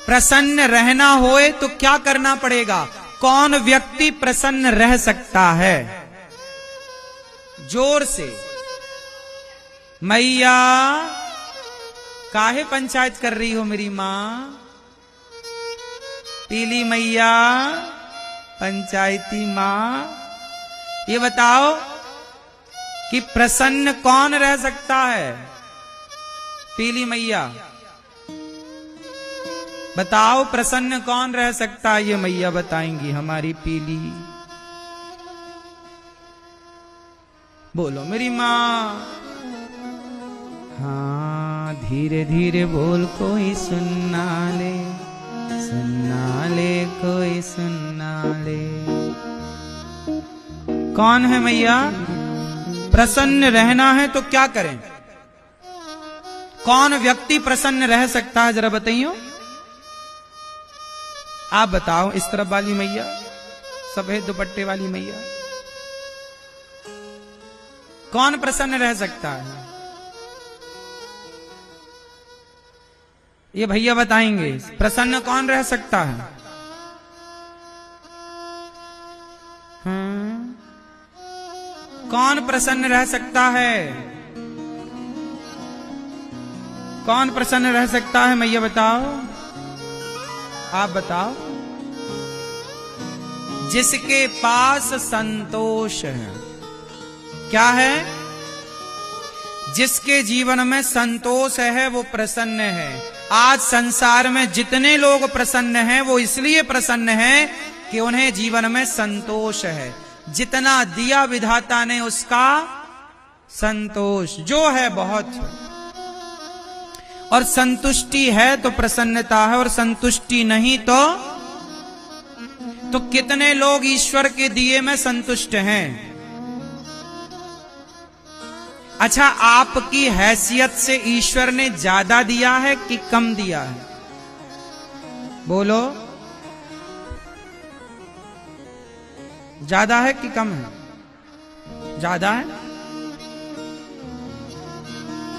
प्रसन्न रहना होए तो क्या करना पड़ेगा? कौन व्यक्ति प्रसन्न रह सकता है? जोर से। मैया काहे पंचायत कर रही हो मेरी मां? पीली मैया, पंचायती मां, ये बताओ कि प्रसन्न कौन रह सकता है? पीली मैया बताओ, प्रसन्न कौन रह सकता है? ये मैया बताएंगी, हमारी पीली। बोलो मेरी मां। हाँ, धीरे धीरे बोल, कोई सुनना ले, सुनना ले, कोई सुनना ले। कौन है मैया? प्रसन्न रहना है तो क्या करें? कौन व्यक्ति प्रसन्न रह सकता है, जरा बताइयो। आप बताओ, इस तरफ वाली मैया, सफेद दुपट्टे वाली मैया, कौन प्रसन्न रह सकता है? ये भैया बताएंगे, प्रसन्न कौन रह सकता है? कौन प्रसन्न रह सकता है? कौन प्रसन्न रह सकता है मैया बताओ। आप बताओ। जिसके पास संतोष है। क्या है? जिसके जीवन में संतोष है वो प्रसन्न है। आज संसार में जितने लोग प्रसन्न हैं वो इसलिए प्रसन्न हैं कि उन्हें जीवन में संतोष है। जितना दिया विधाता ने उसका संतोष जो है बहुत, और संतुष्टि है तो प्रसन्नता है, और संतुष्टि नहीं तो कितने लोग ईश्वर के दिए में संतुष्ट हैं। अच्छा, आपकी हैसियत से ईश्वर ने ज्यादा दिया है कि कम दिया है? बोलो, ज्यादा है कि कम है? ज्यादा है।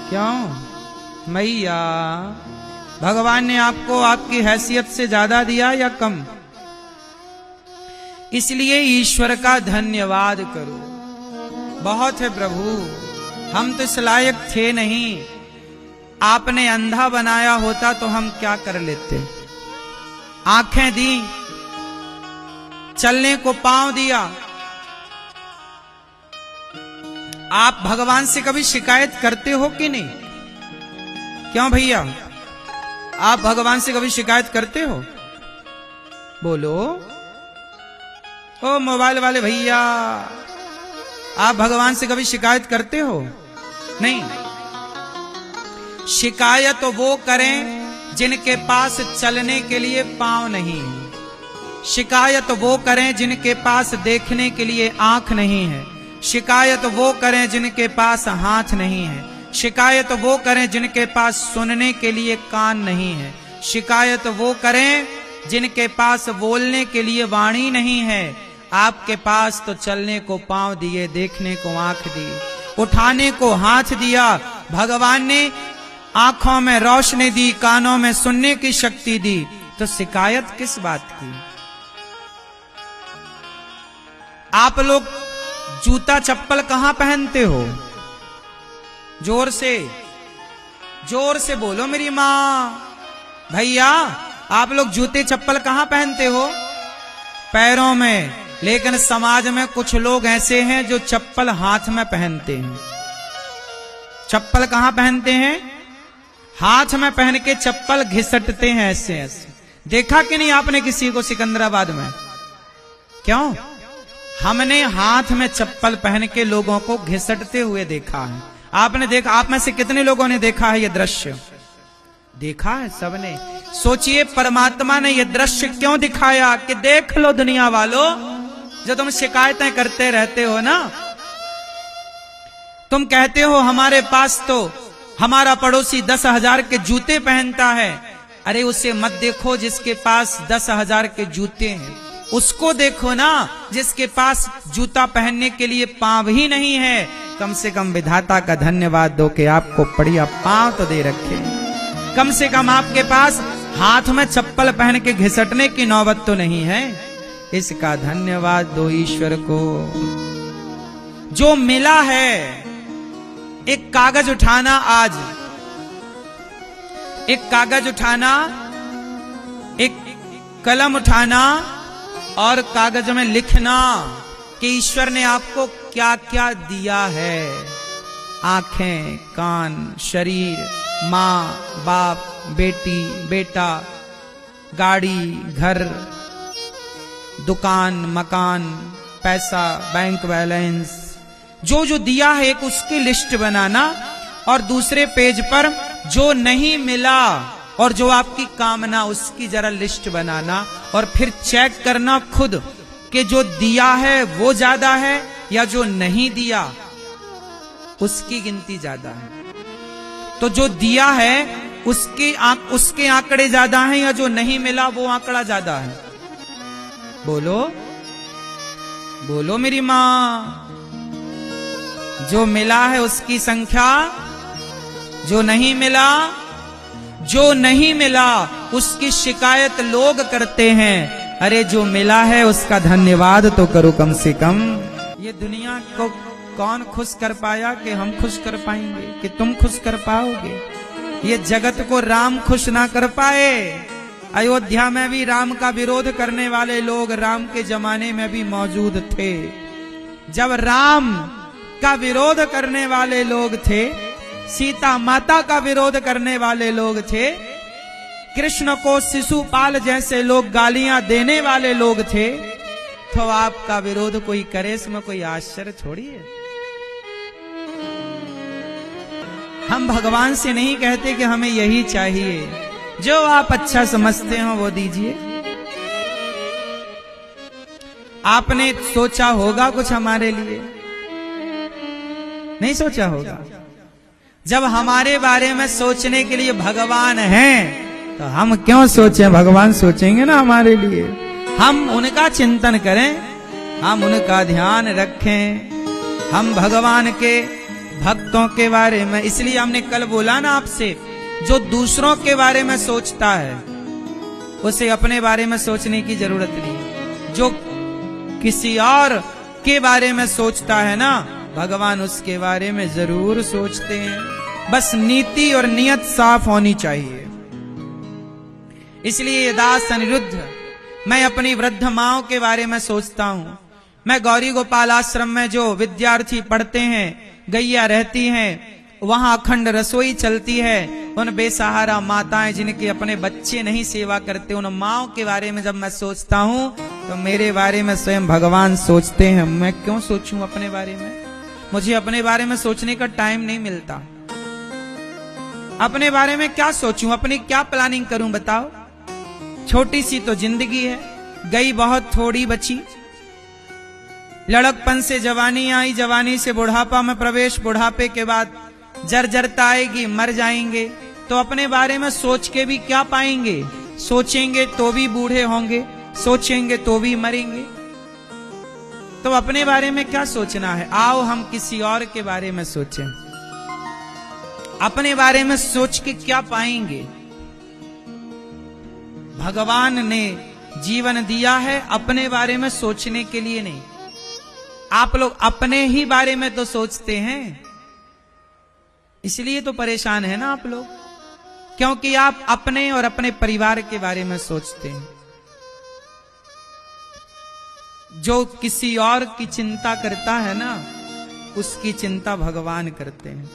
क्यों मैया? भगवान ने आपको आपकी हैसियत से ज्यादा दिया या कम? इसलिए ईश्वर का धन्यवाद करो। बहुत है प्रभु, हम तो इस लायक थे नहीं। आपने अंधा बनाया होता तो हम क्या कर लेते? आंखें दी, चलने को पांव दिया। आप भगवान से कभी शिकायत करते हो कि नहीं? क्यों भैया, आप भगवान से कभी शिकायत करते हो? बोलो। ओ मोबाइल वाले भैया, आप भगवान से कभी शिकायत करते हो? नहीं। शिकायत वो करें जिनके पास चलने के लिए पांव नहीं है। शिकायत वो करें जिनके पास देखने के लिए आंख नहीं है। शिकायत वो करें जिनके पास हाथ नहीं है। शिकायत वो करें जिनके पास सुनने के लिए कान नहीं है। शिकायत वो करें जिनके पास बोलने के लिए वाणी नहीं है। आपके पास तो चलने को पांव दिए, देखने को आंख दी, उठाने को हाथ दिया। भगवान ने आंखों में रोशनी दी, कानों में सुनने की शक्ति दी, तो शिकायत किस बात की? आप लोग जूता चप्पल कहां पहनते हो? जोर से बोलो मेरी मां। भैया, आप लोग जूते चप्पल कहां पहनते हो? पैरों में। लेकिन समाज में कुछ लोग ऐसे हैं जो चप्पल हाथ में पहनते हैं। चप्पल कहां पहनते हैं? हाथ में पहन के चप्पल घिसटते हैं ऐसे ऐसे। देखा कि नहीं आपने किसी को सिकंदराबाद में? क्यों? हमने हाथ में चप्पल पहन के लोगों को घिसटते हुए देखा है। आपने देखा? आप में से कितने लोगों ने देखा है ये दृश्य? देखा है सबने। सोचिए, परमात्मा ने ये दृश्य क्यों दिखाया कि देख लो दुनिया वालों, जो तुम शिकायतें करते रहते हो ना, तुम कहते हो हमारे पास तो हमारा पड़ोसी 10,000 के जूते पहनता है। अरे उसे मत देखो जिसके पास 10,000 के जूते हैं, उसको देखो ना जिसके पास जूता पहनने के लिए पांव ही नहीं है। कम से कम विधाता का धन्यवाद दो कि आपको बढ़िया पांव तो दे रखे। कम से कम आपके पास हाथ में चप्पल पहन के घिसटने की नौबत तो नहीं है। इसका धन्यवाद दो ईश्वर को। जो मिला है, एक कागज उठाना, आज एक कागज उठाना, एक कलम उठाना और कागज में लिखना कि ईश्वर ने आपको क्या क्या दिया है। आंखें, कान, शरीर, माँ, बाप, बेटी, बेटा, गाड़ी, घर, दुकान, मकान, पैसा, बैंक बैलेंस, जो जो दिया है एक उसकी लिस्ट बनाना और दूसरे पेज पर जो नहीं मिला और जो आपकी कामना उसकी जरा लिस्ट बनाना और फिर चेक करना खुद कि जो दिया है वो ज्यादा है या जो नहीं दिया उसकी गिनती ज्यादा है। तो जो दिया है उसके आंकड़े ज्यादा हैं या जो नहीं मिला वो आंकड़ा ज्यादा है? बोलो बोलो मेरी मां। जो मिला है उसकी संख्या, जो नहीं मिला, जो नहीं मिला उसकी शिकायत लोग करते हैं। अरे जो मिला है उसका धन्यवाद तो करो कम से कम। ये दुनिया को कौन खुश कर पाया कि हम खुश कर पाएंगे, कि तुम खुश कर पाओगे? ये जगत को राम खुश ना कर पाए। अयोध्या में भी राम का विरोध करने वाले लोग राम के जमाने में भी मौजूद थे। जब राम का विरोध करने वाले लोग थे, सीता माता का विरोध करने वाले लोग थे, कृष्ण को शिशुपाल जैसे लोग गालियां देने वाले लोग थे, तो आपका विरोध कोई करे इसमें कोई आश्चर्य थोड़ी है। हम भगवान से नहीं कहते कि हमें यही चाहिए, जो आप अच्छा समझते हो वो दीजिए। आपने सोचा होगा कुछ हमारे लिए? नहीं सोचा होगा। जब हमारे बारे में सोचने के लिए भगवान हैं तो हम क्यों सोचें? भगवान सोचेंगे ना हमारे लिए। हम उनका चिंतन करें, हम उनका ध्यान रखें, हम भगवान के भक्तों के बारे में। इसलिए हमने कल बोला ना आपसे, जो दूसरों के बारे में सोचता है उसे अपने बारे में सोचने की जरूरत नहीं। जो किसी और के बारे में सोचता है ना, भगवान उसके बारे में जरूर सोचते हैं। बस नीति और नियत साफ होनी चाहिए। इसलिए दास अनिरुद्ध, मैं अपनी वृद्ध माओं के बारे में सोचता हूँ। मैं गौरी गोपाल आश्रम में जो विद्यार्थी पढ़ते हैं, गैया रहती हैं, वहां अखंड रसोई चलती है। उन बेसहारा माताएं जिनके अपने बच्चे नहीं सेवा करते, उन माओं के बारे में जब मैं सोचता हूँ तो मेरे बारे में स्वयं भगवान सोचते हैं। मैं क्यों सोचूं अपने बारे में? मुझे अपने बारे में सोचने का टाइम नहीं मिलता। अपने बारे में क्या सोचूं, अपनी क्या प्लानिंग करूं बताओ? छोटी सी तो जिंदगी है, गई बहुत थोड़ी बची। लड़कपन से जवानी आई, जवानी से बुढ़ापा में प्रवेश, बुढ़ापे के बाद जर्जरता आएगी, मर जाएंगे। तो अपने बारे में सोच के भी क्या पाएंगे? सोचेंगे तो भी बूढ़े होंगे, सोचेंगे तो भी मरेंगे। तो अपने बारे में क्या सोचना है? आओ हम किसी और के बारे में सोचें। अपने बारे में सोच के क्या पाएंगे? भगवान ने जीवन दिया है अपने बारे में सोचने के लिए नहीं। आप लोग अपने ही बारे में तो सोचते हैं, इसलिए तो परेशान है ना आप लोग, क्योंकि आप अपने और अपने परिवार के बारे में सोचते हैं। जो किसी और की चिंता करता है ना, उसकी चिंता भगवान करते हैं।